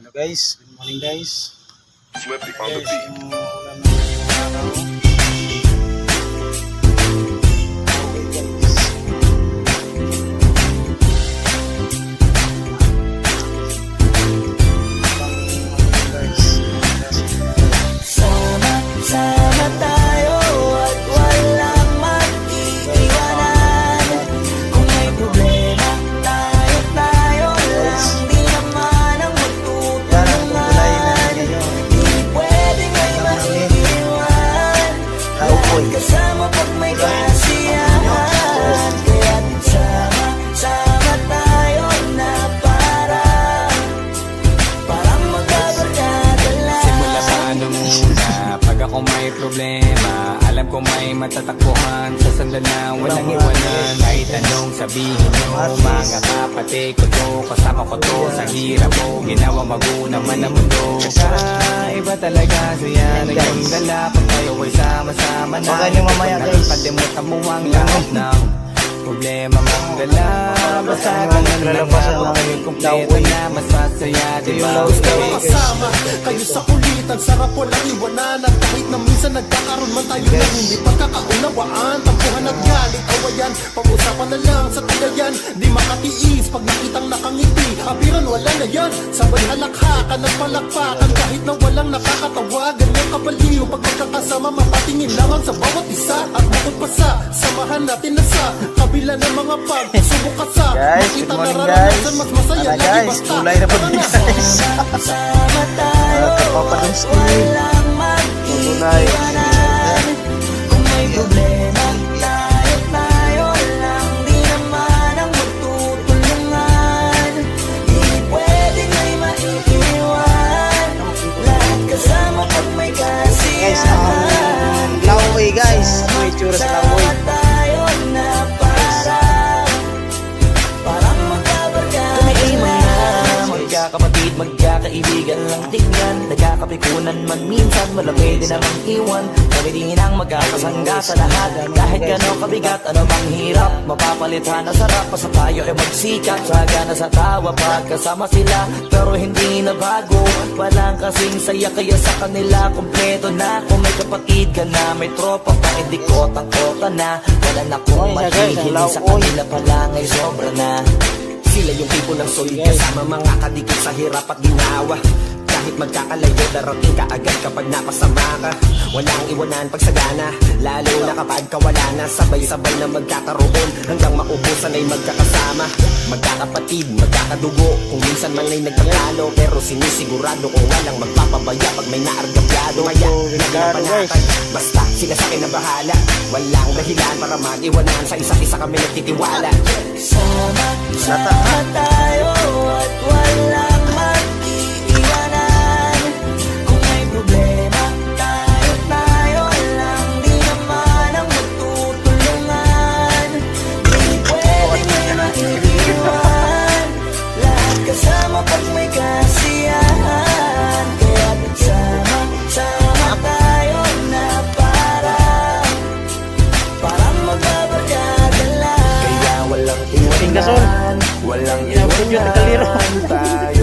Hello guys, good morning guys. Flippy on the Guys, beat. yung ulan naman yung araw. Okay guys. Sama-sama tayo at walang mag-iiwanan. Kung may problema, tayo lang. Di naman ang magtutulungan. Di pwedeng may maiiwan. Lahat kasama pag may kasiyahan. Kaya't sama-sama tayo na parang magkabarkada lang. Simula sa nung una, pag ako may problema, alam ko may matatakbuhan sa sandalan, walang iwanan. Kahit anong sabihin mo, mga kapatid ko to, kasama ko to sa hirap mo, ginawa maguna man ang mundo. Kakaiba talaga saya na yung dala, pag tayo ay sama-sama na. Baka niyo mamaya, guys. Nakalimutan mo ang lahat ng problema mong dala. Basta ka lang naglalabasan lang, ng kumpleto na, mas masaya, diba? Kasama kayo sa kulitan, sarap walang iwanan. At kahit na minsan nagkakaroon man tayo ng hindi pagkakaunawaan, tampuhan at galit, awayan, pag-usapan na lang sa tagayan. Di makatiis pag nakitang nakangiti, abiran wala na yan. Sabay halakhakan at palakpakan, kahit na walang nakakatawa. Ganyang kabaliw pag magkakasama, mapatingin lamang sa bawat isa. At bukod pa sa samahan natin na sa kabila ng mga pagsubok ka sa Guys, makita good morning, nararanasan, guys. mas masaya Tara, lagi guys, basta kulay na po tara guys. Sama tayo Kapapadunski. walang Kulay. mag-iwanan. Kung may problema, tayo lang. Di naman ang magtutulungan. Di pwedeng may maiiwan. Lahat kasama pag may Guys, kasiyahan. Laway guys. May tsura sa laway. Sama tayo na parang magkabarkada lang. Magkakapatid, magkakaibigan lang tingnan. Nagkakapikunan man minsan, wala pwede namang iwan. Kami din ang magkakasangga sa lahat. Kahit gano'ng kabigat, ano bang hirap, mapapalitan na sarap. Basta tayo ay magsikap, sagana sa tawa pagkasama sila. Pero hindi na bago, walang kasing saya. Kaya sa kanila, kompleto na. Kung may kapatid ka na, may tropa pa, hindi kotang-kota na. Wala na kung Oy, guys, mahihili sa oy. kanila pala ngay sobra na. Sila yung tipo ng solid kasama mga kadikit sa hirap at ginawa. Kahit magkakalayo, darating ka agad kapag napasama ka. Walang iwanan pag sagana, lalo na kapag kawala na. Sabay-sabay na magkakaroon hanggang maubusan ay magkakasama. Magkakapatid, magkakadugo, kung minsan man ay nagtatalo. Pero sinisigurado kung walang magpapabaya pag may naargabyado. Kaya naglapanatan, basta sila sa akin na bahala. Walang dahilan para mag-iwanan, sa isa't isa kami nagtitiwala. Sama tayo at walang mag-iiwanan. Kung may problema, tayo lang. Di naman ang magtutulungan. Di pwedeng may maiiwan. Lahat kasama pag may kasiyahan. Kaya sama tayo na parang magbabarkada lang. Kaya walang Gasol. iwanan, walang Inabot yun, nagkaliro. iwanan tayo